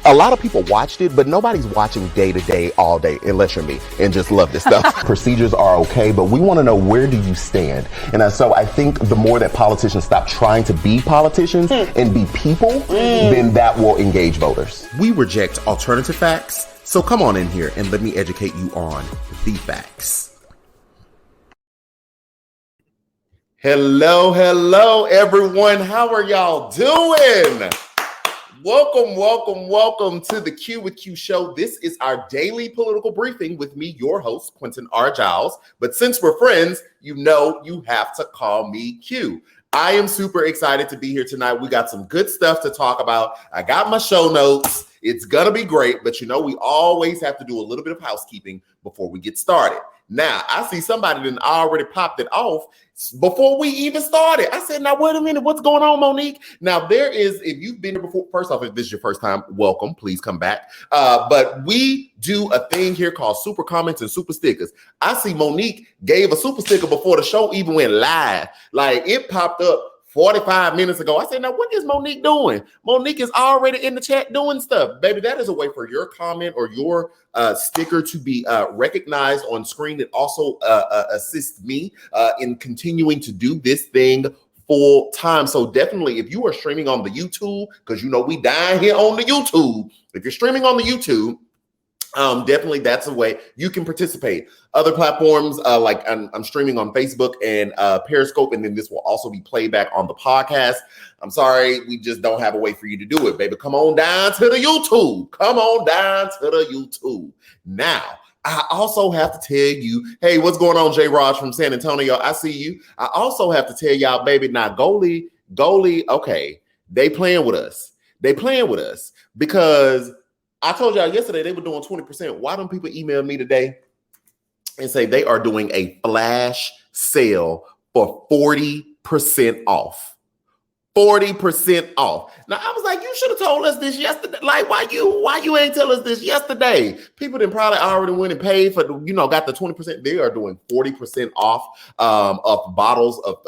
A lot of people watched it, but nobody's watching day to day, all day, unless you're me and just love this stuff. Procedures are okay, but we want to know, where do you stand? And so I think the more that politicians stop trying to be politicians and be people, then that will engage voters. We reject alternative facts, so come on in here and let me educate you on the facts. Hello, everyone. How are y'all doing? Welcome to the Q with Q show. This is our daily political briefing with me, your host, Quentin R. Giles. But since we're friends, you know you have to call me Q. I am super excited to be here tonight. We got some good stuff to talk about. I got my show notes. It's gonna be great, but you know, we always have to do a little bit of housekeeping before we get started. Now, I see somebody that already popped it off before we even started. I said, now, wait a minute, what's going on, Monique? Now, there is, if you've been here before, first off, if this is your first time, welcome, please come back. But we do a thing here called super comments and super stickers. I see Monique gave a super sticker before the show even went live. Like, it popped up 45 minutes ago. I said, now what is Monique doing? Monique is already in the chat doing stuff. Baby, that is a way for your comment or your sticker to be recognized on screen. It also assists me in continuing to do this thing full time. So definitely, if you are streaming on the YouTube, because you know we dying here on the YouTube. If you're streaming on the YouTube, definitely that's a way you can participate. Other platforms, like I'm streaming on Facebook and Periscope, and then this will also be played back on the podcast. I'm sorry, we just don't have a way for you to do it, baby. Come on down to the YouTube. Come on down to the YouTube. Now, I also have to tell you, hey, what's going on, J. Raj from San Antonio? I see you. I also have to tell y'all, baby, now goalie, okay, they playing with us. They playing with us because I told y'all yesterday they were doing 20%. Why don't people email me today and say they are doing a flash sale for 40% off? 40% off. Now I was like, you should have told us this yesterday. Like, why you ain't tell us this yesterday? People that probably already went and paid for the, got the 20%. They are doing 40% off of bottles of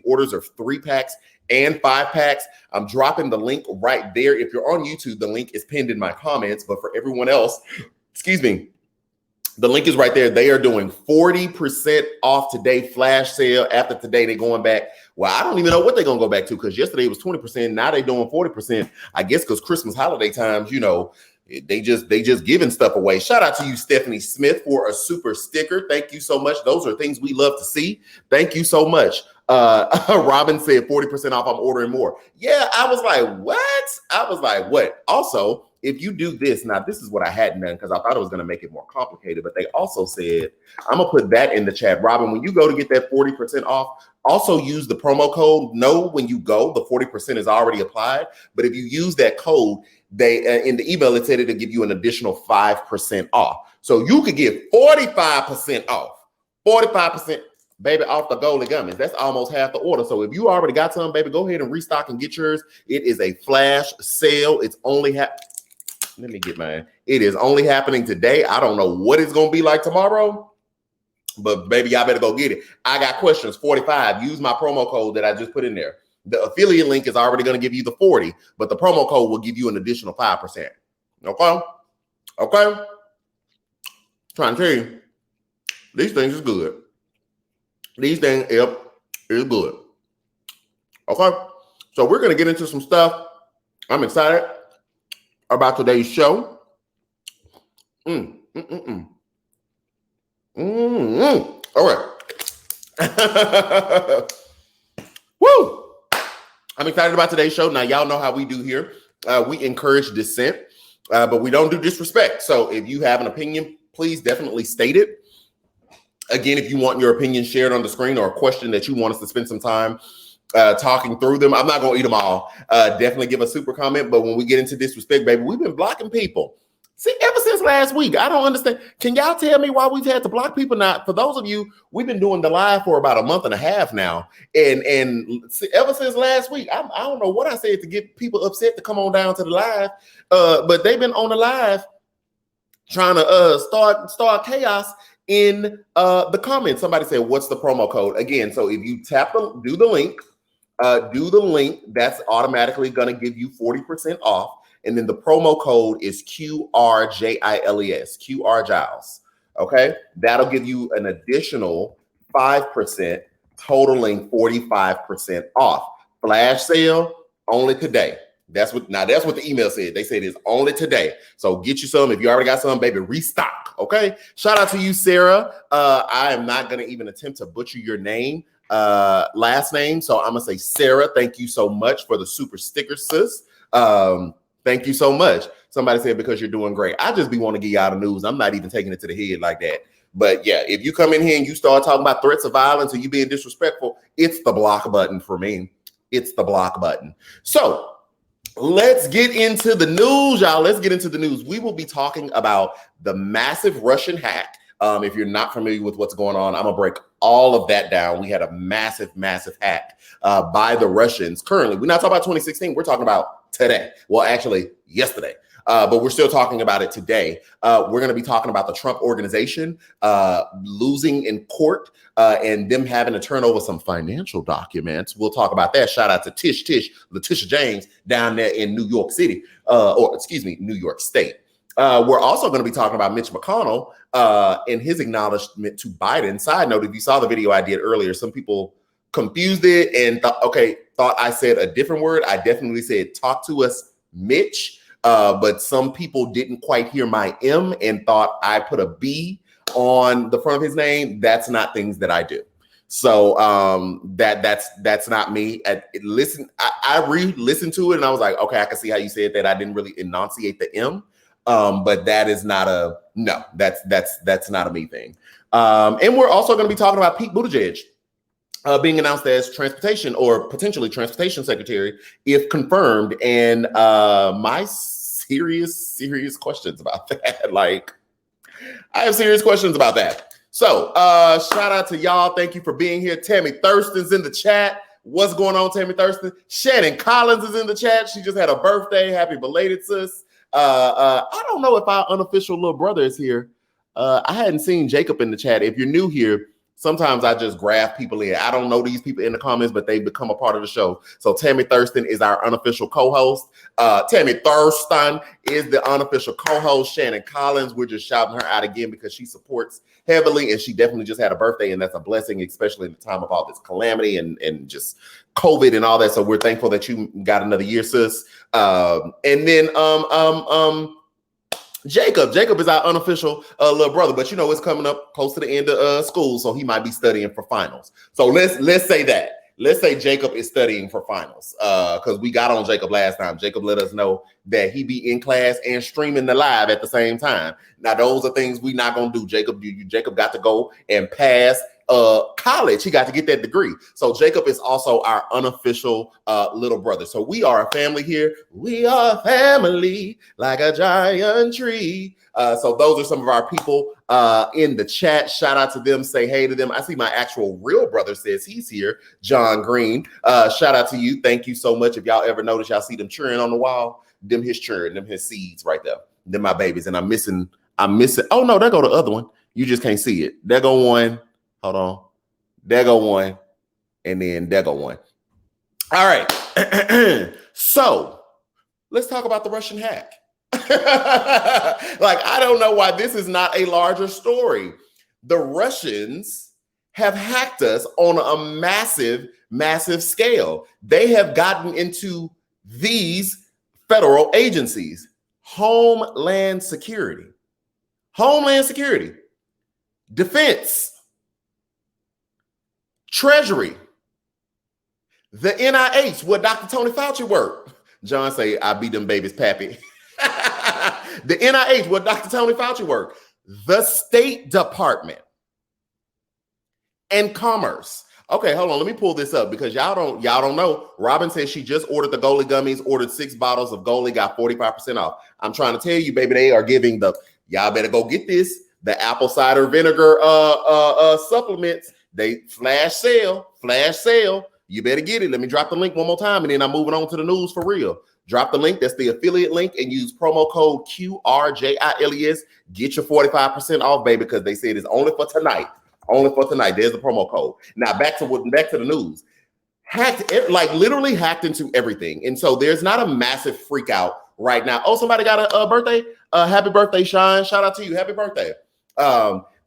orders of 3 packs and 5 packs. I'm dropping the link right there. If you're on YouTube, the link is pinned in my comments. But for everyone else, the link is right there. They are doing 40% off today, flash sale. After today, they're going back. Well, I don't even know what they're going to go back to because yesterday it was 20%. Now they're doing 40%. I guess because Christmas holiday times, they just giving stuff away. Shout out to you, Stephanie Smith, for a super sticker. Thank you so much. Those are things we love to see. Thank you so much. Robin said 40% off. I'm ordering more. Yeah, I was like, what? I was like, what? Also, if you do this, now this is what I hadn't done because I thought it was going to make it more complicated, but they also said, I'm going to put that in the chat. Robin, when you go to get that 40% off, also use the promo code. No, when you go, the 40% is already applied. But if you use that code, they in the email, it said it'll give you an additional 5% off. So you could get 45% off. 45%. Baby, off the goalie gummies. That's almost half the order. So if you already got some, baby, go ahead and restock and get yours. It is a flash sale. It's only let me get mine. It is only happening today. I don't know what it's gonna be like tomorrow, but baby, y'all better go get it. I got questions 45. Use my promo code that I just put in there. The affiliate link is already gonna give you the 40, but the promo code will give you an additional 5%. Okay. Trying to tell you, these things is good. These things, is good. Okay, so we're going to get into some stuff. I'm excited about today's show. All right. Woo! I'm excited about today's show. Now, y'all know how we do here. We encourage dissent, but we don't do disrespect. So if you have an opinion, please definitely state it. Again, if you want your opinion shared on the screen or a question that you want us to spend some time talking through them, I'm not going to eat them all. Definitely give a super comment. But when we get into disrespect, baby, we've been blocking people. See, ever since last week, I don't understand. Can y'all tell me why we've had to block people? Now, for those of you, we've been doing the live for about a month and a half now. And ever since last week, I don't know what I said to get people upset to come on down to the live. But they've been on the live trying to start chaos in the comments. Somebody said, what's the promo code? Again, so if you do the link, that's automatically going to give you 40% off. And then the promo code is QRJILES, QR Giles. Okay. That'll give you an additional 5%, totaling 45% off. Flash sale only today. That's what the email said. They said it's only today. So get you some. If you already got some, baby, restock. Okay. Shout out to you, Sarah. I am not going to even attempt to butcher your name, last name. So I'm going to say Sarah. Thank you so much for the super sticker, sis. Thank you so much. Somebody said because you're doing great. I just be want to give y'all the news. I'm not even taking it to the head like that. But yeah, if you come in here and you start talking about threats of violence or you being disrespectful, it's the block button for me. It's the block button. So let's get into the news, y'all. Let's get into the news. We will be talking about the massive Russian hack. If you're not familiar with what's going on, I'm going to break all of that down. We had a massive, massive hack by the Russians. Currently, we're not talking about 2016. We're talking about today. Well, actually, yesterday. But we're still talking about it today. We're going to be talking about the Trump organization losing in court and them having to turn over some financial documents. We'll talk about that. Shout out to Letitia James down there in New York City, New York State. We're also going to be talking about Mitch McConnell and his acknowledgement to Biden. Side note, if you saw the video I did earlier, some people confused it and thought I said a different word. I definitely said, talk to us, Mitch. But some people didn't quite hear my M and thought I put a B on the front of his name. That's not things that I do. So that's not me. I re-listened to it and I was like, okay, I can see how you said that. I didn't really enunciate the M. But that is not that's not a me thing. And we're also going to be talking about Pete Buttigieg being announced as transportation or potentially transportation secretary if confirmed. And my serious questions about that. Like, I have serious questions about that. So shout out to y'all. Thank you for being here. Tammy Thurston's in the chat. What's going on, Tammy Thurston? Shannon Collins is in the chat. She just had a birthday. Happy belated, sis. I don't know if our unofficial little brother is here. I hadn't seen Jacob in the chat. If you're new here, sometimes I just grab people in. I don't know these people in the comments, but they become a part of the show. So Tammy Thurston is our unofficial co-host. Tammy Thurston is the unofficial co-host. Shannon Collins, we're just shouting her out again because she supports heavily and she definitely just had a birthday and that's a blessing, especially in the time of all this calamity and just COVID and all that. So we're thankful that you got another year, sis. And then Jacob is our unofficial little brother, but you know it's coming up close to the end of school, so he might be studying for finals. So let's say that. Let's say Jacob is studying for finals because we got on Jacob last time. Jacob let us know that he be in class and streaming the live at the same time. Now those are things we not gonna do. Jacob got to go and pass college. He got to get that degree. So Jacob is also our unofficial little brother. So we are a family here. We are family like a giant tree. So those are some of our people in the chat. Shout out to them. Say hey to them. I see my actual real brother says he's here. John Green. Shout out to you. Thank you so much. If y'all ever notice, y'all see them churning on the wall. Them his churn. Them his seeds right there. Them my babies. And I'm missing. Oh no, there go the other one. You just can't see it. There go one. Hold on. There go one. And then there go one. All right. So let's talk about the Russian hack. Like, I don't know why this is not a larger story. The Russians have hacked us on a massive, massive scale. They have gotten into these federal agencies. Homeland Security, Defense, Treasury, the NIH, where Dr. Tony Fauci worked. John say, I beat them babies, pappy. The NIH, where Dr. Tony Fauci worked. The State Department and Commerce. Okay, hold on. Let me pull this up because y'all don't know. Robin says she just ordered the Goli gummies, ordered 6 bottles of Goli, got 45% off. I'm trying to tell you, baby, they are giving y'all better go get this. The apple cider vinegar supplements. They flash sale. You better get it. Let me drop the link one more time and then I'm moving on to the news for real. Drop the link. That's the affiliate link and use promo code QRJILES. Get your 45% off, baby, because they said it's only for tonight. There's the promo code. Now back to the news. Literally hacked into everything. And so there's not a massive freak out right now. Oh, somebody got a birthday? Happy birthday, Sean. Shout out to you. Happy birthday.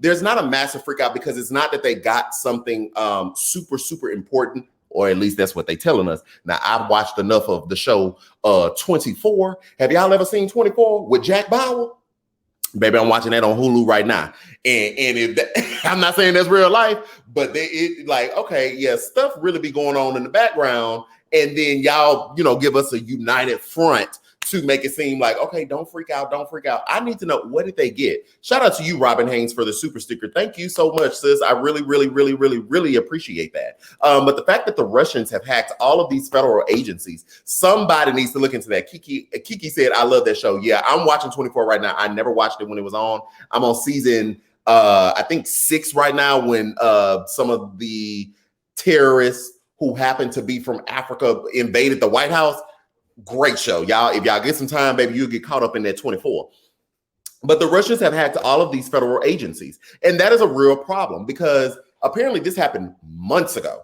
There's not a massive freak out because it's not that they got something super, super important, or at least that's what they're telling us. Now, I've watched enough of the show 24. Have y'all ever seen 24 with Jack Bauer? Baby, I'm watching that on Hulu right now. And if that, I'm not saying that's real life, but it like, okay, yeah, stuff really be going on in the background. And then y'all, give us a united front to make it seem like, okay, don't freak out, don't freak out. I need to know, what did they get? Shout out to you, Robin Haynes, for the super sticker. Thank you so much, sis. I really, really, really, really, really appreciate that. But the fact that the Russians have hacked all of these federal agencies, somebody needs to look into that. Kiki said, I love that show. Yeah, I'm watching 24 right now. I never watched it when it was on. I'm on season, I think 6 right now, when some of the terrorists who happen to be from Africa invaded the White House. Great show, y'all. If y'all get some time, baby, you'll get caught up in that 24. But the Russians have hacked all of these federal agencies. And that is a real problem because apparently this happened months ago.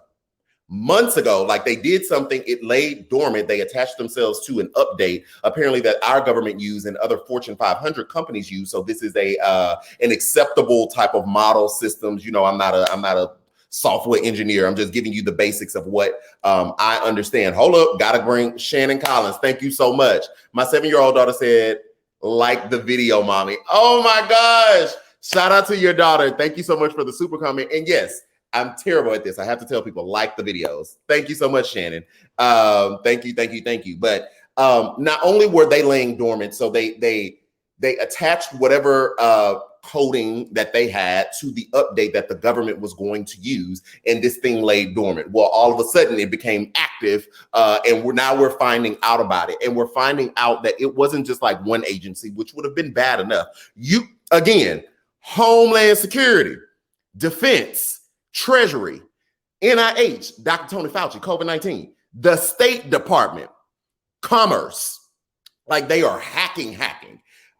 Months ago, like they did something, it lay dormant. They attached themselves to an update, apparently that our government used and other Fortune 500 companies use. So this is an acceptable type of model systems. I'm not a software engineer. I'm just giving you the basics of what I understand. Hold up, gotta bring Shannon Collins. Thank you so much. My 7-year-old daughter said, like the video, mommy. Oh my gosh. Shout out to your daughter. Thank you so much for the super comment. And yes, I'm terrible at this. I have to tell people, like the videos. Thank you so much, Shannon. Thank you. But not only were they laying dormant, so they attached whatever coding that they had to the update that the government was going to use, and this thing lay dormant. Well, all of a sudden it became active, and we're finding out about it, and we're finding out that it wasn't just like one agency, which would have been bad enough. Homeland Security, Defense, Treasury, NIH, Dr. Tony Fauci, COVID-19, the State Department, Commerce, like they are hacking.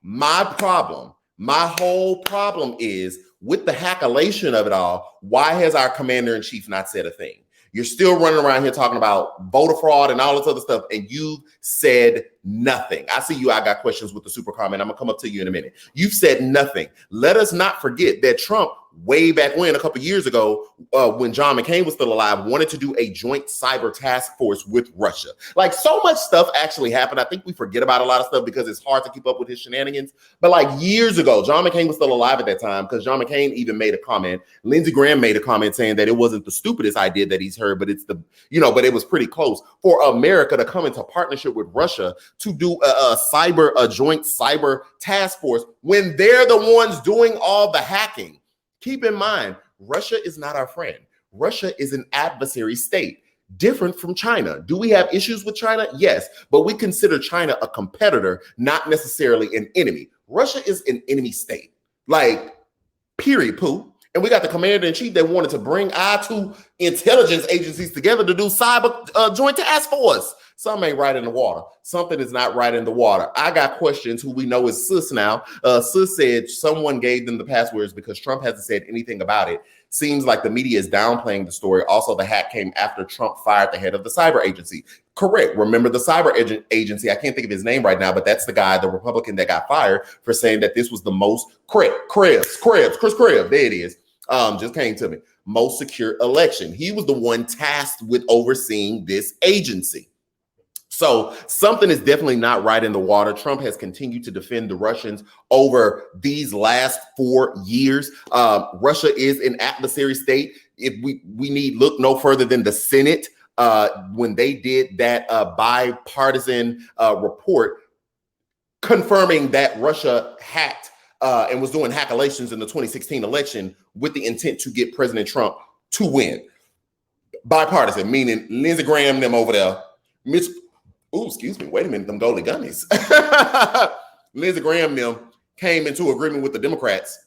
My whole problem is with the hackalation of it all, why has our commander-in-chief not said a thing? You're still running around here talking about voter fraud and all this other stuff, and you've said nothing. I see you. I got questions with the super comment. I'm going to come up to you in a minute. You've said nothing. Let us not forget that Trump, way back when, a couple years ago, when John McCain was still alive, wanted to do a joint cyber task force with Russia. Like, so much stuff actually happened. I think we forget about a lot of stuff because it's hard to keep up with his shenanigans. But like years ago, John McCain was still alive at that time, because John McCain even made a comment. Lindsey Graham made a comment saying that it wasn't the stupidest idea that he's heard, but it's but it was pretty close for America to come into partnership with Russia to do a joint cyber task force when they're the ones doing all the hacking. Keep in mind, Russia is not our friend. Russia is an adversary state, different from China. Do we have issues with China? Yes, but we consider China a competitor, not necessarily an enemy. Russia is an enemy state, like, period, poo. And we got the commander-in-chief that wanted to bring our two intelligence agencies together to do cyber joint task force. Something ain't right in the water. Something is not right in the water. I got questions who we know is Sis now. Sis said someone gave them the passwords because Trump hasn't said anything about it. Seems like the media is downplaying the story. Also, the hack came after Trump fired the head of the cyber agency. Correct. Remember the cyber agency? I can't think of his name right now, but that's the guy, the Republican that got fired for saying that this was the most Chris Krebs. There it is. Just came to me. Most secure election. He was the one tasked with overseeing this agency. So something is definitely not right in the water. Trump has continued to defend the Russians over these last 4 years. Russia is an adversary state. If we need look no further than the Senate when they did that bipartisan report confirming that Russia hacked and was doing hackalations in the 2016 election with the intent to get President Trump to win. Bipartisan, meaning Lindsey Graham, them over there, excuse me, wait a minute, them goalie gummies. Lindsey Graham, them came into agreement with the Democrats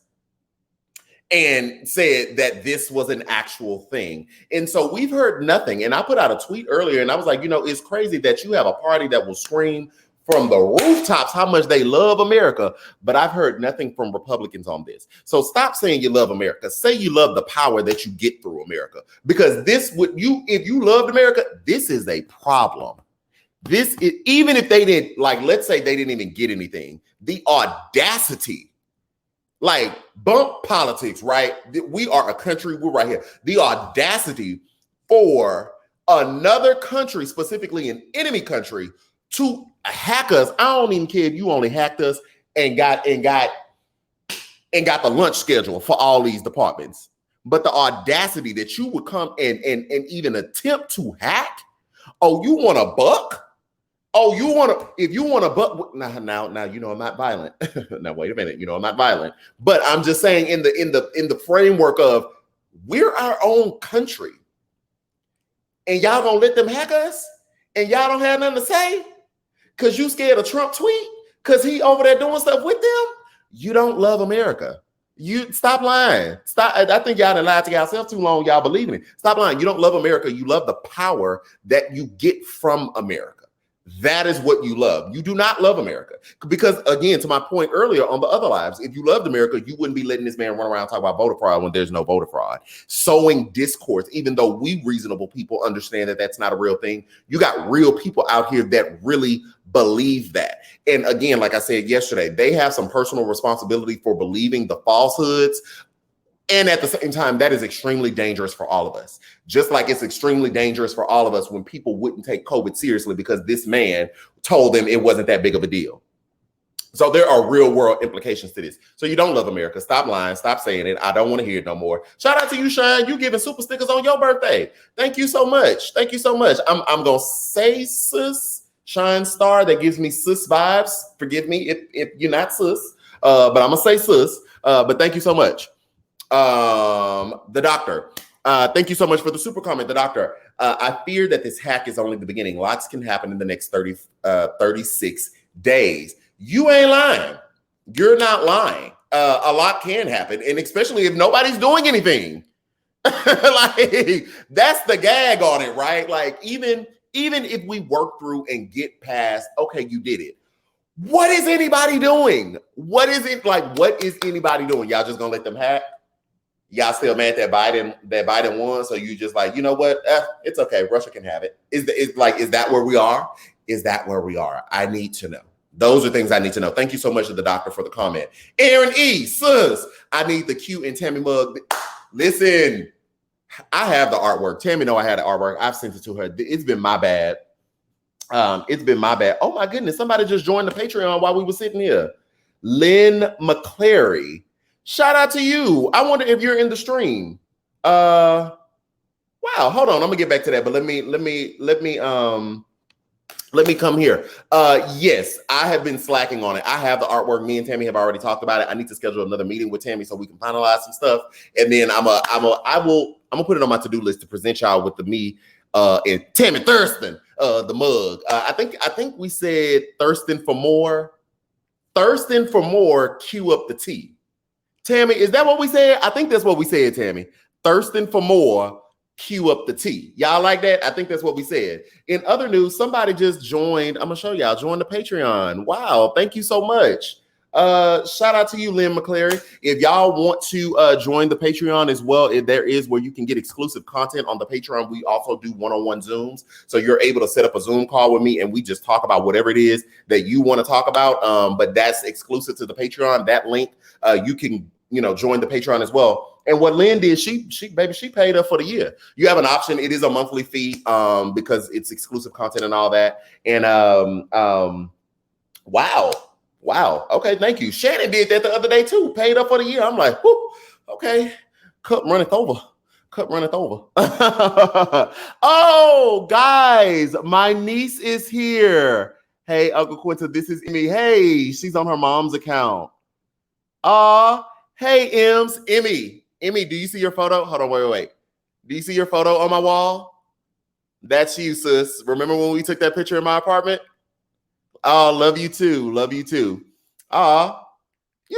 and said that this was an actual thing. And so we've heard nothing. And I put out a tweet earlier and I was like, it's crazy that you have a party that will scream from the rooftops how much they love America, but I've heard nothing from Republicans on this. So stop saying you love America. Say you love the power that you get through America, because if you loved America, this is a problem. This is, even if they didn't, like, let's say they didn't even get anything, the audacity, like, bump politics, right? We are a country, we're right here. The audacity for another country, specifically an enemy country, to hack us. I don't even care if you only hacked us and got the lunch schedule for all these departments. But the audacity that you would come and even attempt to hack. Oh, you want a buck? Oh, if you want a buck, now, you know, I'm not violent. Now, wait a minute. You know, I'm not violent, but I'm just saying in the framework of we're our own country and y'all gonna let them hack us and y'all don't have nothing to say because you scared of Trump tweet because he over there doing stuff with them. You don't love America. You stop lying. Stop. I think y'all done lied to yourself too long. Y'all believe in it. Stop lying. You don't love America. You love the power that you get from America. That is what you love. You do not love America. Because again, to my point earlier on the other lives, if you loved America, you wouldn't be letting this man run around talk about voter fraud when there's no voter fraud. Sowing discourse, even though we reasonable people understand that that's not a real thing, you got real people out here that really believe that. And again, like I said yesterday, they have some personal responsibility for believing the falsehoods. And at the same time, that is extremely dangerous for all of us. Just like it's extremely dangerous for all of us when people wouldn't take COVID seriously because this man told them it wasn't that big of a deal. So there are real world implications to this. So you don't love America. Stop lying. Stop saying it. I don't want to hear it no more. Shout out to you, Shine. You giving super stickers on your birthday. Thank you so much. Thank you so much. I'm going to say sis, Shine Star. That gives me sis vibes. Forgive me if you're not sis, but I'm going to say sis. But thank you so much. The doctor, thank you so much for the super comment. The doctor, I fear that this hack is only the beginning. Lots can happen in the next 36 days. You ain't lying. You're not lying. A lot can happen. And especially if nobody's doing anything, like that's the gag on it, right? Like even if we work through and get past, okay, you did it. What is anybody doing? What is anybody doing? Y'all just gonna let them hack? Y'all still mad that Biden won? So you just like, you know what? It's okay. Russia can have it. Is that where we are? Is that where we are? I need to know. Those are things I need to know. Thank you so much to the doctor for the comment. Aaron E. Sus, I need the Q and Tammy mug. Listen, I have the artwork. Tammy know I had the artwork. I've sent it to her. It's been my bad. It's been my bad. Oh my goodness. Somebody just joined the Patreon while we were sitting here. Lynn McClary. Shout out to you. I wonder if you're in the stream. Wow, hold on. I'm gonna get back to that, but let me come here. Yes, I have been slacking on it. I have the artwork. Me and Tammy have already talked about it. I need to schedule another meeting with Tammy so we can finalize some stuff. And then I'm gonna put it on my to-do list to present y'all with and Tammy Thurston, the mug. I think we said thirsting for more. Thirsting for more, cue up the tea. Tammy, is that what we said? I think that's what we said, Tammy. Thirsting for more, cue up the tea. Y'all like that? I think that's what we said. In other news, somebody just joined. I'm going to show y'all. Join the Patreon. Wow. Thank you so much. Shout out to you, Lynn McClary. If y'all want to join the Patreon as well, there is where you can get exclusive content on the Patreon. We also do one-on-one Zooms. So you're able to set up a Zoom call with me and we just talk about whatever it is that you want to talk about. But that's exclusive to the Patreon. That link, you can, join the Patreon as well. And what Lynn did, she paid up for the year. You have an option. It is a monthly fee because it's exclusive content and all that. And wow. Okay, thank you. Shannon did that the other day too. Paid up for the year. I'm like, whoo, okay. Cup runneth over. Oh, guys, my niece is here. Hey, Uncle Quinta, this is Emmy. Hey, she's on her mom's account. Hey, Emmy, do you see your photo? Hold on, wait. Do you see your photo on my wall? That's you, sis. Remember when we took that picture in my apartment? Oh, love you too. You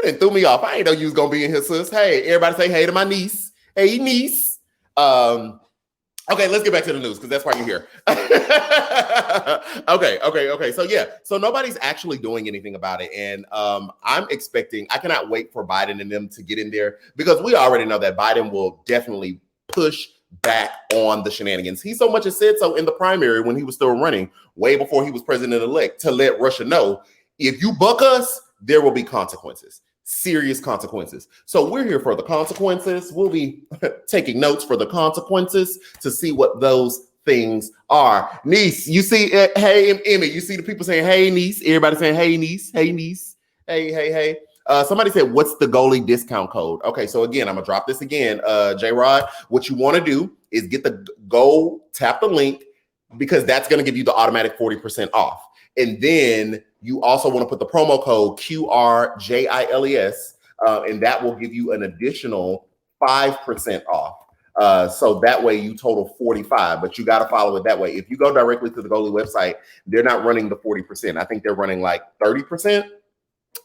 didn't throw me off. I ain't know you was gonna be in here, sis. Hey, everybody say hey to my niece. Hey, niece. Okay, let's get back to the news because that's why you're here. Okay. So nobody's actually doing anything about it. And I cannot wait for Biden and them to get in there because we already know that Biden will definitely push back on the shenanigans. He so much as said so in the primary when he was still running, way before he was president-elect, to let Russia know, if you buck us, there will be consequences, serious consequences. So we're here for the consequences. We'll be taking notes for the consequences to see what those things are. Niece, you see, hey, Emmy, you see the people saying, hey, niece, everybody saying, hey, niece, hey, niece, hey. Somebody said, what's the goalie discount code? Okay, so again, I'm gonna drop this again. J-Rod, what you wanna do is tap the link, because that's gonna give you the automatic 40% off. And then you also wanna put the promo code QRJILES, and that will give you an additional 5% off. So that way you total 45, but you got to follow it that way. If you go directly to the goalie website, they're not running the 40%. I think they're running like 30%.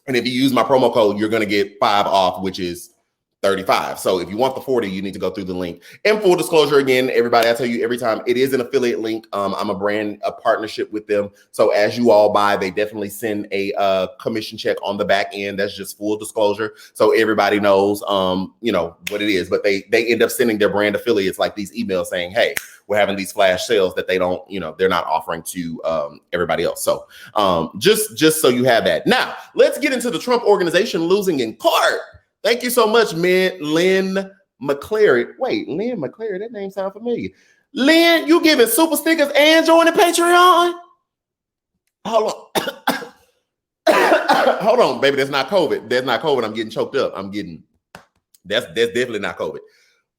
And if you use my promo code, you're going to get 5 off, which is 35. So if you want the 40, you need to go through the link. And full disclosure, again, everybody, I tell you every time, it is an affiliate link. I'm a partnership with them. So as you all buy, they definitely send a commission check on the back end. That's just full disclosure. So everybody knows, what it is, but they end up sending their brand affiliates like these emails saying, hey, we're having these flash sales that they don't, they're not offering to everybody else. So just so you have that. Now let's get into the Trump organization losing in court. Thank you so much, Lynn McClary. Wait, Lynn McClary, that name sounds familiar. Lynn, you giving super stickers and joining Patreon? Hold on. Hold on, baby. That's not COVID. That's not COVID. I'm getting choked up. That's definitely not COVID.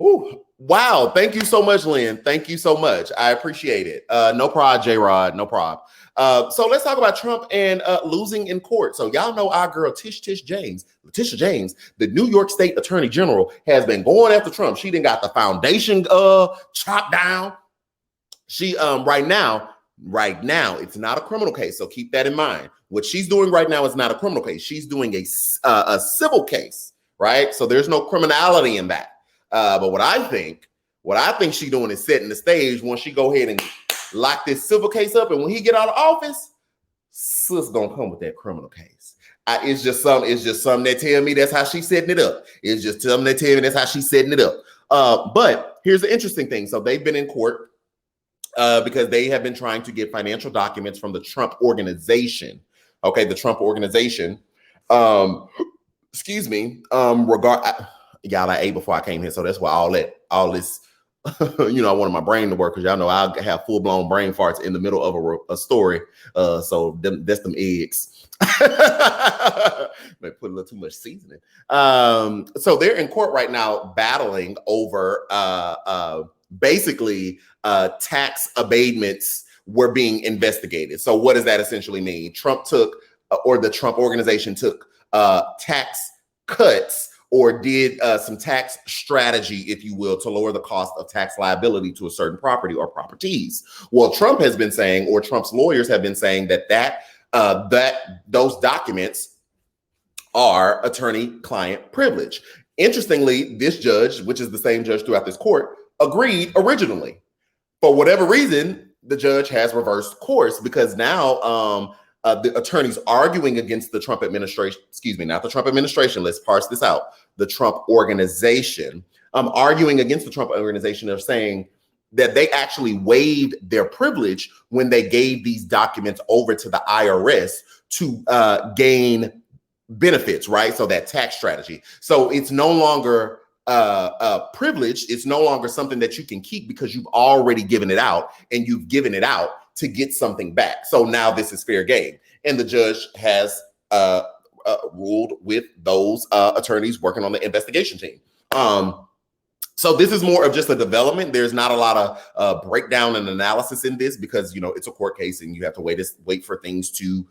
Ooh, wow. Thank you so much, Lynn. Thank you so much. I appreciate it. No problem, J-Rod. No problem. So let's talk about Trump and losing in court. So y'all know our girl Letitia James, the New York State Attorney General, has been going after Trump. She done got the foundation chopped down. She right now, it's not a criminal case. So keep that in mind. What she's doing right now is not a criminal case. She's doing a civil case, right? So there's no criminality in that. But what I think she's doing is setting the stage once she go ahead and lock this civil case up, and when he get out of office, sis gonna come with that criminal case. It's just something that tell me that's how she's setting it up. It's just something that tell me that's how she's setting it up. But here's the interesting thing. So they've been in court because they have been trying to get financial documents from the Trump organization. Okay, the Trump organization. Excuse me. Y'all, I ate before I came here, so that's why all this. I wanted my brain to work, because y'all know I have full-blown brain farts in the middle of a story. So that's them eggs. They put a little too much seasoning. So they're in court right now battling over basically tax abatements were being investigated. So what does that essentially mean? Trump took, or the Trump organization took tax cuts, or did some tax strategy, if you will, to lower the cost of tax liability to a certain property or properties. Well, Trump has been saying, or Trump's lawyers have been saying, that those documents are attorney-client privilege. Interestingly, this judge, which is the same judge throughout this court, agreed originally. For whatever reason, the judge has reversed course, because now the attorneys arguing against the Trump administration, not the Trump administration, let's parse this out, the Trump organization, arguing against the Trump organization, are saying that they actually waived their privilege when they gave these documents over to the IRS to gain benefits, right? So that tax strategy. So it's no longer privilege. It's no longer something that you can keep, because you've already given it out, and you've given it out to get something back. So now this is fair game. And the judge has ruled with those attorneys working on the investigation team. So this is more of just a development. There's not a lot of breakdown and analysis in this, because, it's a court case and you have to wait for things to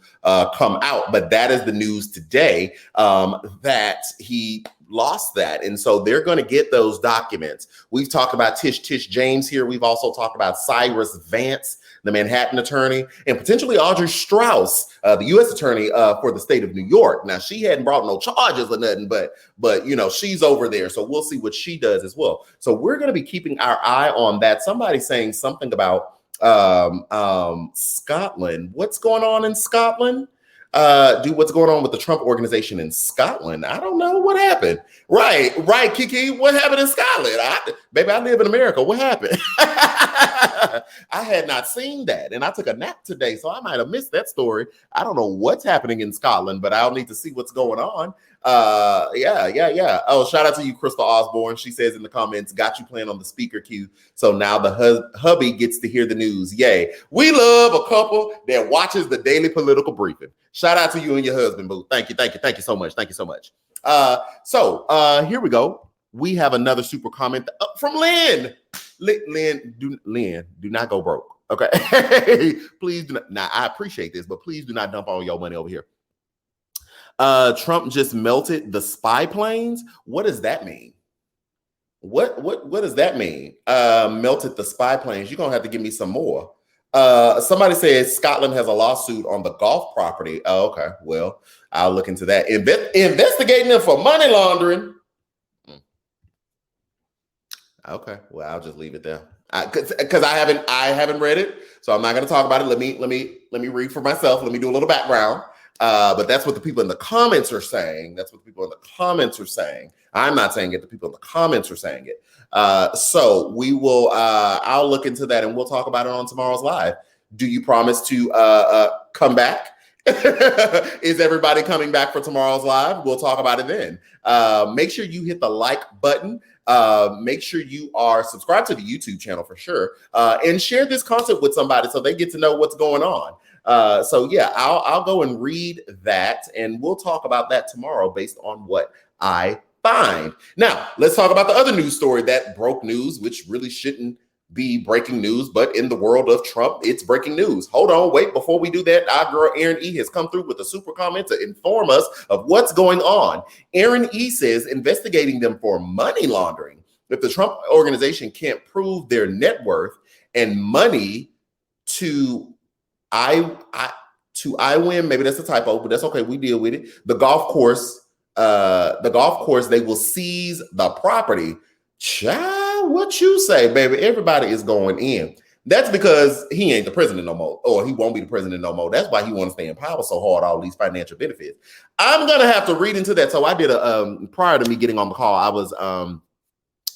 come out. But that is the news today, that he lost that. And so they're going to get those documents. We've talked about Tish James here. We've also talked about Cyrus Vance, the Manhattan attorney, and potentially Audrey Strauss, the U.S. attorney for the state of New York. Now, she hadn't brought no charges or nothing, but she's over there. So we'll see what she does as well. So we're going to be keeping our eye on that. Somebody's saying something about Scotland. What's going on in Scotland? Dude, what's going on with the Trump organization in Scotland? I don't know what happened. Right, Kiki. What happened in Scotland? Baby, I live in America. What happened? I had not seen that, and I took a nap today, so I might have missed that story. I don't know what's happening in Scotland, but I'll need to see what's going on. Yeah. Oh, shout out to you, Crystal Osborne. She says in the comments, got you playing on the speaker queue, so now the hubby gets to hear the news. Yay. We love a couple that watches the daily political briefing. Shout out to you and your husband, boo. Thank you so much. So here we go. We have another super comment from Lynn. Lynn, do not go broke. Okay. Please do not. Now, I appreciate this, but please do not dump all your money over here. Trump just melted the spy planes. What does that mean? What does that mean? Melted the spy planes. You're gonna have to give me some more. Somebody says Scotland has a lawsuit on the golf property. Oh, okay. Well, I'll look into that. Investigating them for money laundering. Okay. Well, I'll just leave it there. Because I haven't read it, so I'm not going to talk about it. Let me read for myself. Let me do a little background. But that's what the people in the comments are saying. I'm not saying it. The people in the comments are saying it. So we will. I'll look into that and we'll talk about it on tomorrow's live. Do you promise to come back? Is everybody coming back for tomorrow's live? We'll talk about it then. Make sure you hit the like button. Make sure you are subscribed to the YouTube channel for sure, and share this content with somebody so they get to know what's going on. So yeah, I'll go and read that, and we'll talk about that tomorrow based on what I find. Now, let's talk about the other news story that broke news, which really shouldn't be breaking news, but in the world of Trump, it's breaking news. Hold on, wait, before we do that, our girl Erin E has come through with a super comment to inform us of what's going on. Erin E says investigating them for money laundering. If the Trump organization can't prove their net worth and money to IWIN, maybe that's a typo, but that's okay, we deal with it. The golf course, they will seize the property. Child, what you say, baby? Everybody is going in. That's because he ain't the president no more, or he won't be the president no more. That's why he wants to stay in power so hard, all these financial benefits. I'm going to have to read into that. So I did prior to me getting on the call, I was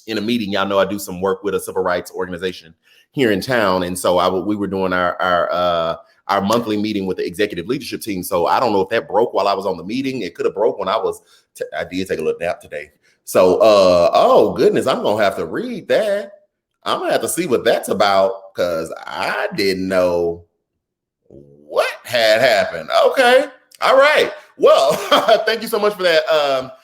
in a meeting. Y'all know I do some work with a civil rights organization here in town. And so we were doing our monthly meeting with the executive leadership team. So I don't know if that broke while I was on the meeting. It could have broke when I did take a little nap today. So, oh goodness, I'm going to have to read that. I'm going to have to see what that's about because I didn't know what had happened. Okay. All right. Well, thank you so much for that.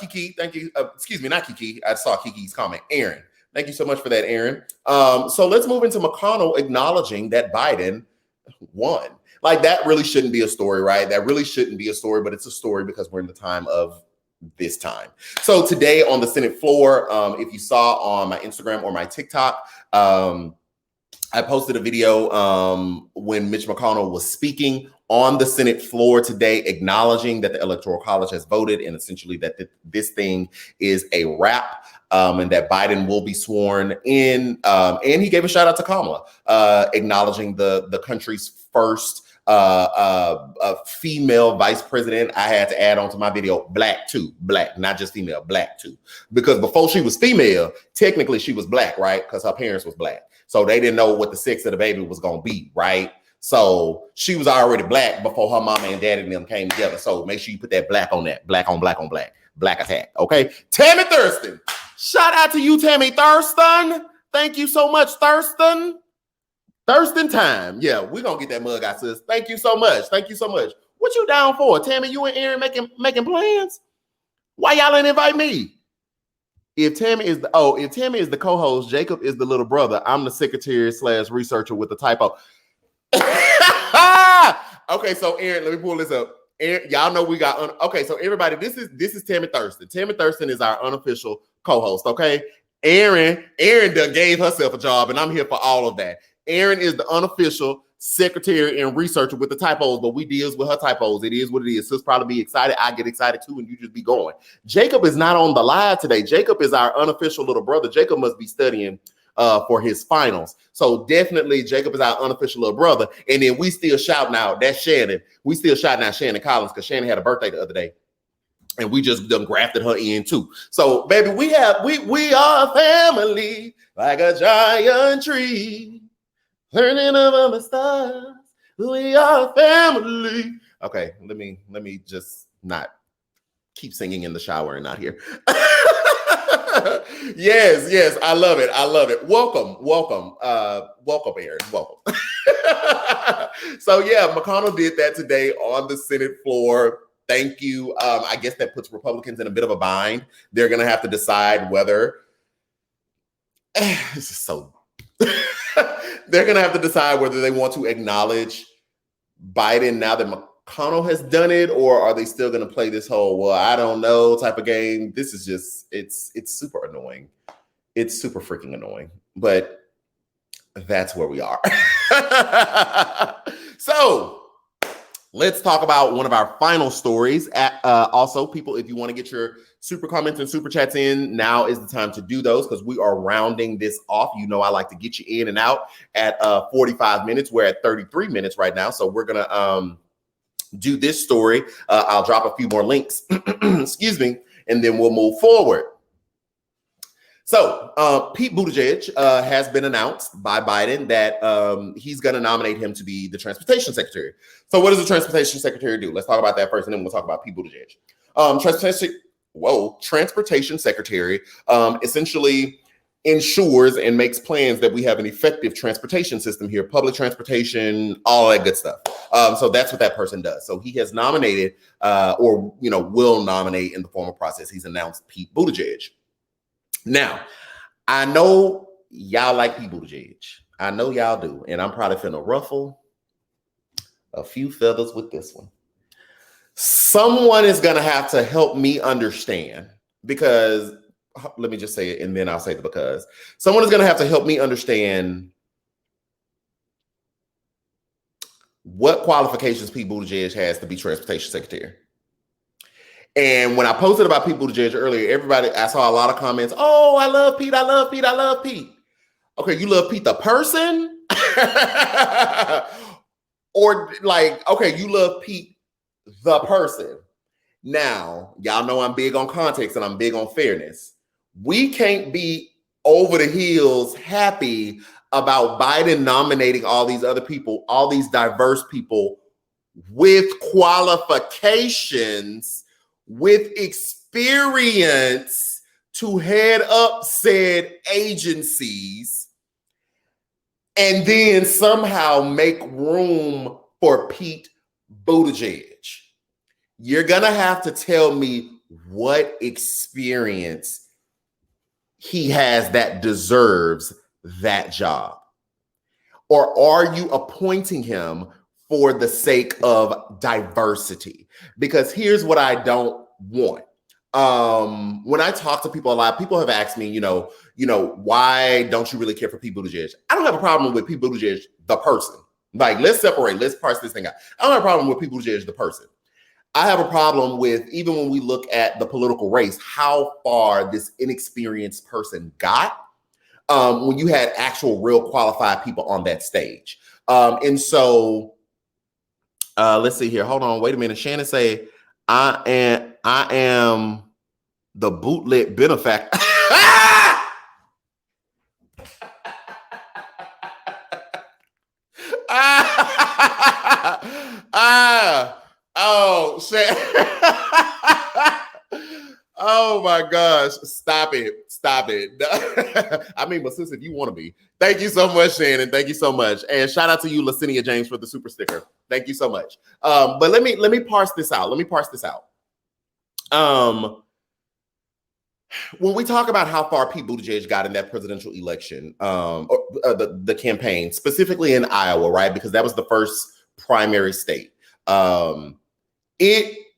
Kiki, thank you. Excuse me, not Kiki. I saw Kiki's comment. Aaron, thank you so much for that, Aaron. So let's move into McConnell acknowledging that Biden won. Like that really shouldn't be a story, right? That really shouldn't be a story, but it's a story because we're in the time of this time. So today on the Senate floor, if you saw on my Instagram or my TikTok, I posted a video when Mitch McConnell was speaking on the Senate floor today, acknowledging that the Electoral College has voted and essentially that this thing is a wrap, and that Biden will be sworn in. And he gave a shout out to Kamala, acknowledging the country's first female vice president. I had to add on to my video, black, not just female, black too, because before she was female, technically she was black, right? Because her parents was black. So they didn't know what the sex of the baby was going to be, right? So she was already black before her mama and daddy and them came together. So make sure you put that black on that, black on black on black, black attack, okay? Tammy Thurston, shout out to you, Tammy Thurston. Thank you so much, Thurston. Thurston time. Yeah, we're going to get that mug out, sis. Thank you so much. Thank you so much. What you down for? Tammy, you and Aaron making plans? Why y'all ain't invite me? If Tammy is the co-host, Jacob is the little brother. I'm the secretary/researcher with the typo. Okay, so Aaron, let me pull this up. Aaron, y'all know we got okay. So everybody, this is Tammy Thurston. Tammy Thurston is our unofficial co-host. Okay, Aaron done gave herself a job, and I'm here for all of that. Aaron is the unofficial secretary and researcher with the typos, but we deals with her typos. It is what it is. Sis probably be excited. I get excited too, and you just be going. Jacob is not on the live today. Jacob is our unofficial little brother. Jacob must be studying for his finals. So definitely Jacob is our unofficial little brother. And then we still shouting out, that's Shannon. We still shouting out Shannon Collins because Shannon had a birthday the other day. And we just done grafted her in too. So baby, we are a family like a giant tree. Turning over the stars. We are family. Okay, let me just not keep singing in the shower and not here. Yes, I love it. Welcome, Aaron. Welcome. So yeah, McConnell did that today on the Senate floor. Thank you. I guess that puts Republicans in a bit of a bind. They're gonna have to decide whether this is so they're gonna have to decide whether they want to acknowledge Biden now that McConnell has done it, or are they still going to play this whole, well, I don't know type of game? This is just, it's super annoying. It's super freaking annoying, but that's where we are. So let's talk about one of our final stories. Also, people, if you want to get your super comments and super chats in, now is the time to do those because we are rounding this off. You know, I like to get you in and out at 45 minutes. We're at 33 minutes right now. So we're going to do this story. I'll drop a few more links, excuse me, and then we'll move forward. So Pete Buttigieg has been announced by Biden that he's going to nominate him to be the transportation secretary. So what does the transportation secretary do? Let's talk about that first, and then we'll talk about Pete Buttigieg. Transportation secretary essentially ensures and makes plans that we have an effective transportation system here, public transportation, all that good stuff. So that's what that person does. So he has nominated or, will nominate in the formal process. He's announced Pete Buttigieg. Now, I know y'all like Pete Buttigieg. I know y'all do. And I'm probably finna ruffle a few feathers with this one. Someone is going to have to help me understand, because let me just say it and then I'll say the because. Someone is going to have to help me understand what qualifications Pete Buttigieg has to be transportation secretary. And when I posted about Pete Buttigieg earlier, I saw a lot of comments. Oh, I love Pete. I love Pete. I love Pete. Okay, you love Pete the person? Or like, okay, you love Pete the person. Now, y'all know I'm big on context and I'm big on fairness. We can't be over the hills happy about Biden nominating all these other people, all these diverse people with qualifications, with experience to head up said agencies, and then somehow make room for Pete Buttigieg. You're going to have to tell me what experience he has that deserves that job. Or are you appointing him for the sake of diversity? Because here's what I don't want. When I talk to people a lot, people have asked me, why don't you really care for Pete Buttigieg? I don't have a problem with Pete Buttigieg, the person. Like, let's parse this thing out. I don't have a problem with Pete Buttigieg, the person. I have a problem with, even when we look at the political race, how far this inexperienced person got when you had actual real qualified people on that stage. And so let's see here. Hold on. Wait a minute. Shannon say, I am the bootleg benefactor. Oh, shit. Oh my gosh. Stop it. I mean, but sis, if you want to be. Thank you so much, Shannon. Thank you so much. And shout out to you, Lacinia James, for the super sticker. Thank you so much. But let me parse this out. When we talk about how far Pete Buttigieg got in that presidential election, the campaign, specifically in Iowa, right? Because that was the first primary state. It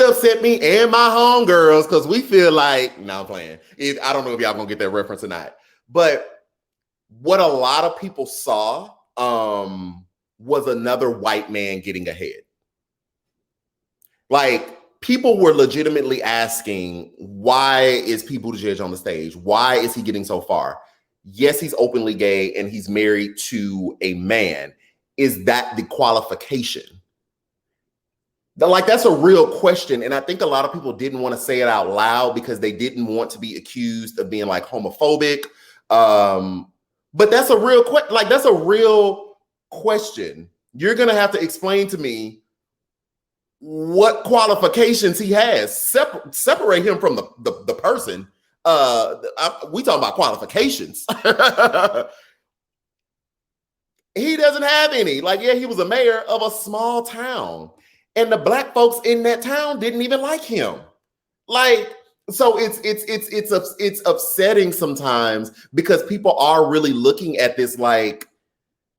upset me and my homegirls because we feel like, no, I'm playing. I don't know if y'all gonna get that reference or not. But what a lot of people saw was another white man getting ahead. Like, people were legitimately asking, why is Pete Buttigieg on the stage? Why is he getting so far? Yes, he's openly gay and he's married to a man. Is that the qualification? Like, that's a real question. And I think a lot of people didn't want to say it out loud because they didn't want to be accused of being like homophobic. But that's a real that's a real question. You're going to have to explain to me what qualifications he has. Separate him from the person. We talking about qualifications. He doesn't have any. Like, yeah, he was a mayor of a small town. And the black folks in that town didn't even like him. Like, so it's upsetting sometimes because people are really looking at this like,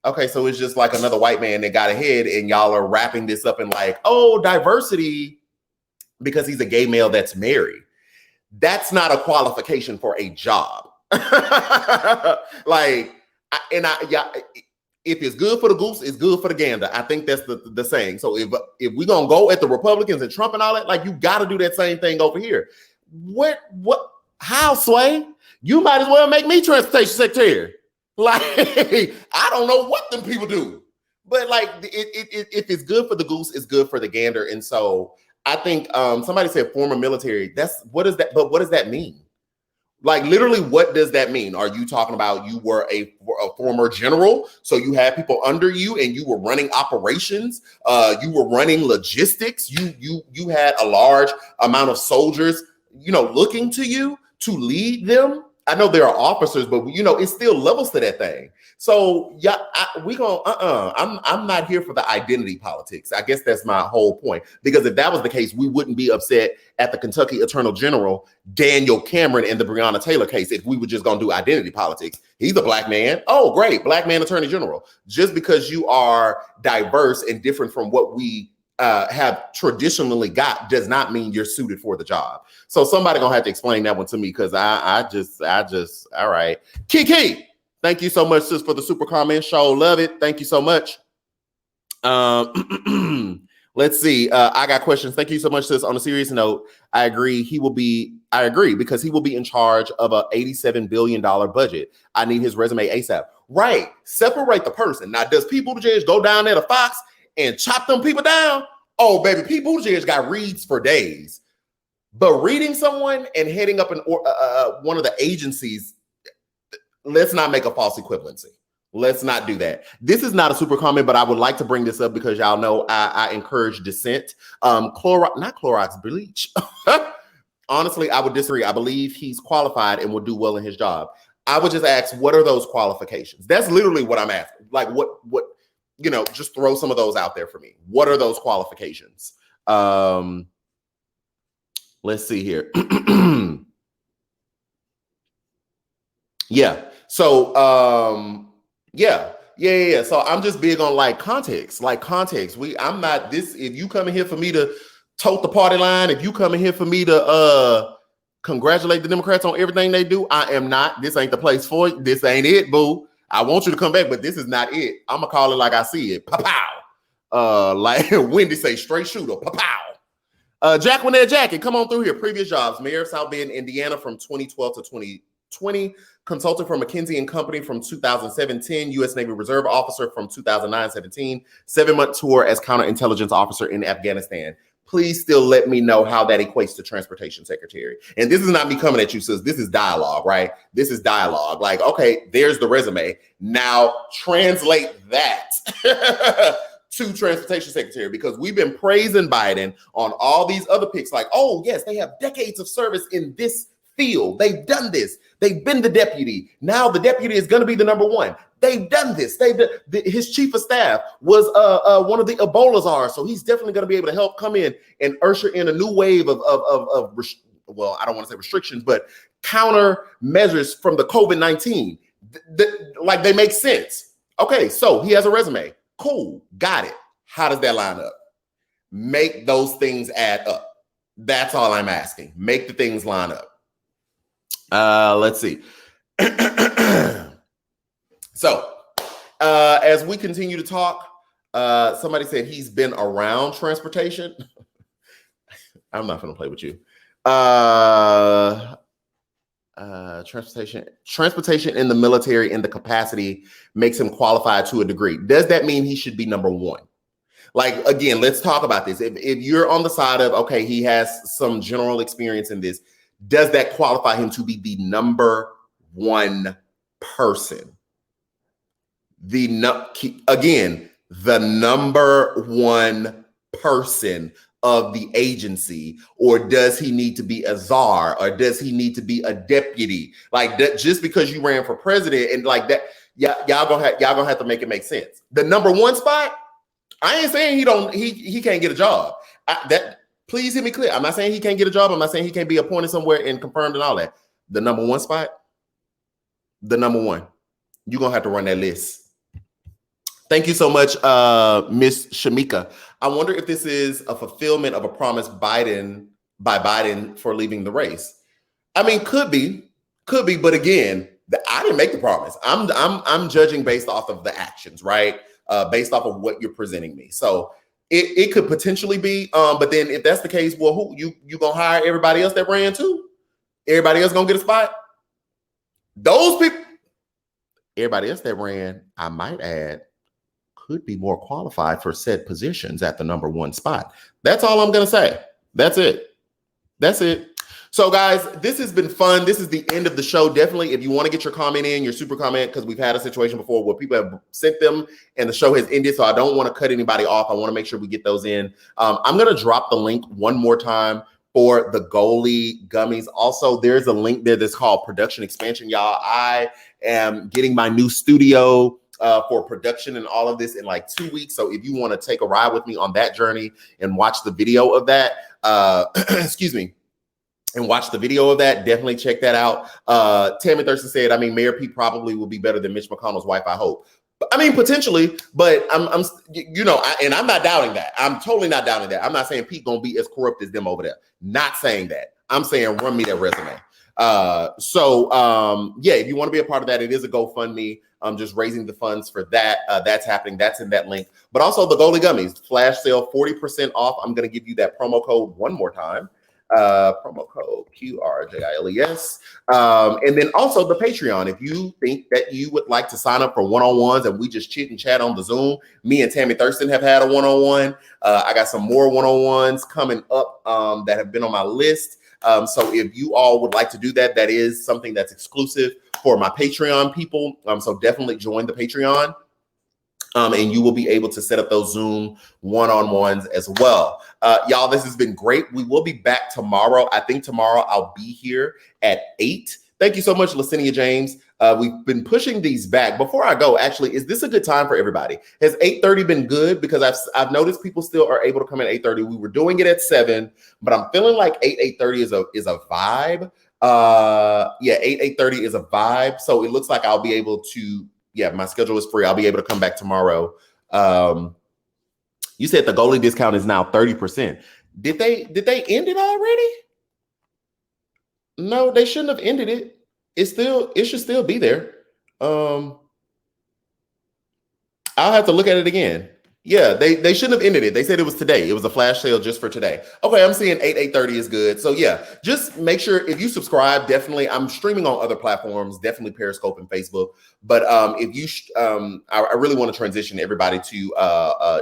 okay, so it's just like another white man that got ahead, and y'all are wrapping this up in like, oh, diversity because he's a gay male that's married. That's not a qualification for a job. If it's good for the goose, it's good for the gander. I think that's the saying. So if we're gonna go at the Republicans and Trump and all that, like, you got to do that same thing over here. How, Sway? You might as well make me transportation secretary. Like, I don't know what them people do, but like, if it's good for the goose, it's good for the gander. And so I think somebody said former military. What does that mean? Like, literally, what does that mean? Are you talking about you were a former general, so you had people under you and you were running operations, you were running logistics, you had a large amount of soldiers, looking to you to lead them? I know there are officers, but it's still levels to that thing. So yeah, I'm not here for the identity politics. I guess that's my whole point. Because if that was the case, we wouldn't be upset at the Kentucky Attorney General, Daniel Cameron, in the Breonna Taylor case if we were just gonna do identity politics. He's a black man. Oh, great, black man Attorney General. Just because you are diverse and different from what we have traditionally got does not mean you're suited for the job. So somebody gonna have to explain that one to me, because I just all right. Kiki, thank you so much, sis, for the super comment. Show love it. Thank you so much. Let's see. I got questions. Thank you so much, sis. On a serious note, I agree because he will be in charge of a $87 billion budget. I need his resume ASAP. Right. Separate the person. Now, does Pete Buttigieg go down there to Fox and chop them people down? Oh, baby, Pete Buttigieg got reads for days. But reading someone and heading up one of the agencies, let's not make a false equivalency. Let's not do that. This is not a super comment, but I would like to bring this up because y'all know I encourage dissent. Not Clorox, bleach. Honestly, I would disagree. I believe he's qualified and will do well in his job. I would just ask, what are those qualifications? That's literally what I'm asking. Like, what just throw some of those out there for me. What are those qualifications? Let's see here. Yeah. So, yeah. So I'm just big on context. I'm not this. If you come in here for me to tote the party line, if you come in here for me to congratulate the Democrats on everything they do, I am not. This ain't the place for it. This ain't it, boo. I want you to come back, but this is not it. I'm gonna call it like I see it. Pow. Like Wendy say, straight shooter. Pow. Jacqueline Jackie, come on through here. Previous jobs: mayor of South Bend, Indiana, from 2012 to 2020. Consultant for McKinsey & Company from 2017. U.S. Navy Reserve officer from 2009-17. 7-month tour as counterintelligence officer in Afghanistan. Please still let me know how that equates to transportation secretary. And this is not me coming at you, sis. This is dialogue, right? This is dialogue. Like, okay, there's the resume. Now translate that to transportation secretary, because we've been praising Biden on all these other picks. Like, oh, yes, they have decades of service in this field. They've done this. They've been the deputy. Now the deputy is going to be the number one. They've done this. His chief of staff was one of the Ebola czars, so he's definitely going to be able to help come in and usher in a new wave of well, I don't want to say restrictions, but counter measures from the COVID-19. Like, they make sense. Okay, so he has a resume. Cool, got it. How does that line up? Make those things add up. That's all I'm asking. Make the things line up. Let's see. So, as we continue to talk, somebody said he's been around transportation. I'm not gonna play with you. Transportation in the military in the capacity makes him qualified to a degree. Does that mean he should be number one? Like, again, let's talk about this. If you're on the side of, okay, he has some general experience in this, does that qualify him to be the number one person? The number one person of the agency, or does he need to be a czar, or does he need to be a deputy? Like that, just because you ran for president and like that, y'all gonna have to make it make sense. The number one spot, I ain't saying he can't get a job. Please hear me clear. I'm not saying he can't get a job. I'm not saying he can't be appointed somewhere and confirmed and all that. The number one spot, the number one, you're gonna have to run that list. Thank you so much, Miss Shamika. I wonder if this is a fulfillment of a promise by Biden for leaving the race. I mean, could be, but again, I didn't make the promise. I'm judging based off of the actions, right? Based off of what you're presenting me. So it could potentially be, but then if that's the case, well, who you gonna hire everybody else that ran too? Everybody else gonna get a spot? Those people, everybody else that ran, I might add, could be more qualified for said positions at the number one spot. That's all I'm gonna say. That's it. So guys, this has been fun. This is the end of the show. Definitely, if you want to get your comment in, your super comment, because we've had a situation before where people have sent them and the show has ended. So I don't want to cut anybody off. I want to make sure we get those in. I'm going to drop the link one more time for the Goli gummies. Also, there's a link there that's called Production Expansion. Y'all, I am getting my new studio for production and all of this in like 2 weeks. So if you want to take a ride with me on that journey and watch the video of that, and watch the video of that, definitely check that out. Tammy Thurston said, I mean, Mayor Pete probably will be better than Mitch McConnell's wife, I hope. I mean, potentially, but I'm not doubting that. I'm totally not doubting that. I'm not saying Pete gonna be as corrupt as them over there. Not saying that. I'm saying run me that resume. If you want to be a part of that, it is a GoFundMe. I'm just raising the funds for that. That's happening. That's in that link. But also the Goli gummies flash sale, 40% off. I'm going to give you that promo code one more time. Promo code QRJILES. And then also the Patreon. If you think that you would like to sign up for one-on-ones and we just chit and chat on the Zoom, me and Tammy Thurston have had a one-on-one. I got some more one-on-ones coming up that have been on my list. So if you all would like to do that, that is something that's exclusive for my Patreon people. So definitely join the Patreon. And you will be able to set up those Zoom one-on-ones as well. Y'all, this has been great. We will be back tomorrow. I think tomorrow I'll be here at 8. Thank you so much, Lacinia James. We've been pushing these back. Before I go, actually, is this a good time for everybody? Has 8:30 been good? Because I've noticed people still are able to come in at 8:30. We were doing it at 7, but I'm feeling like 8:30 is a vibe. 8:30 is a vibe. So it looks like I'll be able to. Yeah, my schedule is free. I'll be able to come back tomorrow. You said the Goli discount is now 30%. Did they end it already? No, they shouldn't have ended it. It should still be there. I'll have to look at it again. Yeah, they shouldn't have ended it. They said it was today. It was a flash sale just for today. Okay, I'm seeing 8:30 is good. So yeah, just make sure if you subscribe, definitely. I'm streaming on other platforms, definitely Periscope and Facebook. But if you, I really want to transition everybody to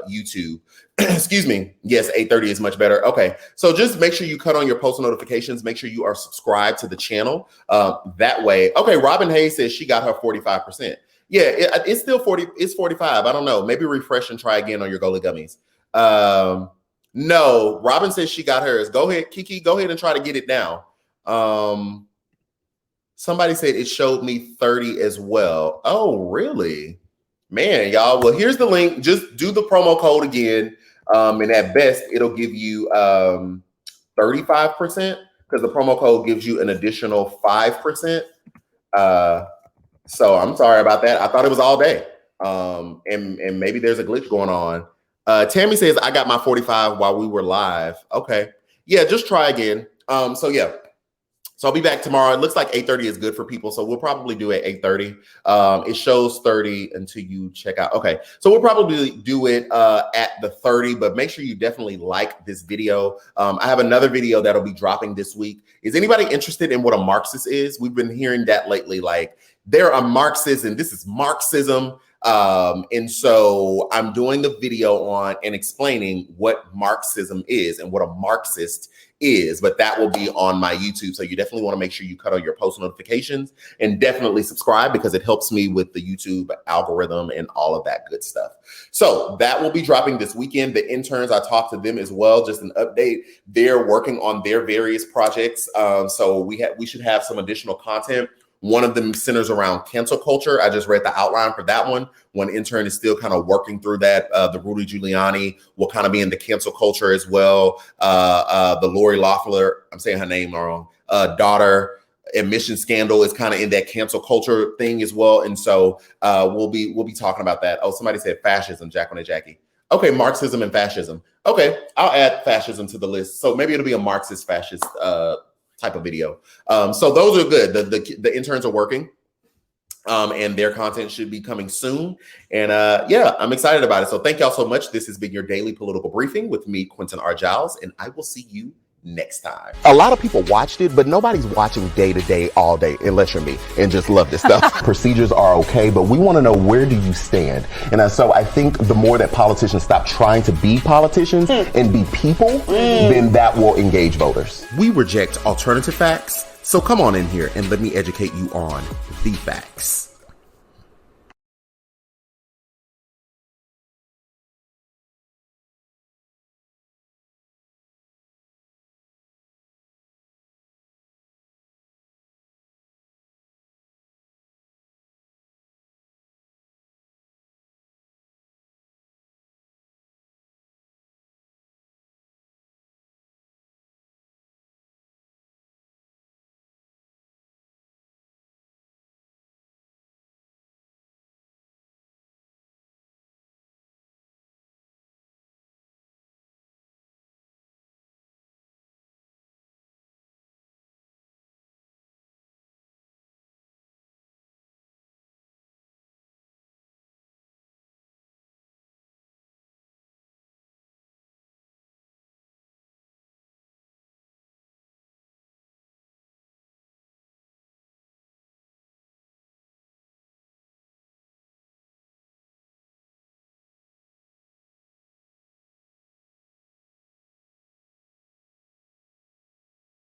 YouTube. Excuse me. Yes, 8:30 is much better. Okay, so just make sure you cut on your post notifications. Make sure you are subscribed to the channel. That way. Okay, Robin Hayes says she got her 45%. Yeah, it's still 40. It's 45. I don't know. Maybe refresh and try again on your Goli gummies. No, Robin says she got hers. Go ahead, Kiki. Go ahead and try to get it now. Somebody said it showed me 30 as well. Oh, really? Man, y'all. Well, here's the link. Just do the promo code again. And at best, it'll give you 35% because the promo code gives you an additional 5%. So I'm sorry about that. I thought it was all day. And maybe there's a glitch going on. Tammy says, I got my 45 while we were live. Okay. Yeah, just try again. So yeah, So I'll be back tomorrow. It looks like 8:30 is good for people, so we'll probably do it 8:30. It shows 30 until you check out. Okay, so we'll probably do it at the 30, but make sure you definitely like this video. I have another video that'll be dropping this week. Is anybody interested in what a Marxist is? We've been hearing that lately, like they're a Marxist and this is Marxism. And so I'm doing a video on and explaining what Marxism is and what a Marxist is, but that will be on my YouTube. So you definitely want to make sure you cut on your post notifications and definitely subscribe because it helps me with the YouTube algorithm and all of that good stuff. So that will be dropping this weekend. The interns, I talked to them as well, just an update. They're working on their various projects. So we should have some additional content. One of them centers around cancel culture. I just read the outline for that one. One intern is still kind of working through that. The Rudy Giuliani will kind of be in the cancel culture as well. The Lori Loeffler, I'm saying her name wrong, daughter admission scandal is kind of in that cancel culture thing as well. And so we'll be talking about that. Oh, somebody said fascism, Jacqueline and Jackie. Okay, Marxism and fascism. Okay, I'll add fascism to the list. So maybe it'll be a Marxist fascist type of video. So those are good. The interns are working and their content should be coming soon. And yeah, I'm excited about it. So thank y'all so much. This has been your daily political briefing with me, Quentin R. Giles, and I will see you next time. A lot of people watched it, but nobody's watching day to day, all day, unless you're me and just love this stuff. Procedures are okay, but we want to know, where do you stand? And so I think the more that politicians stop trying to be politicians and be people, then that will engage voters. We reject alternative facts. So come on in here and let me educate you on the facts.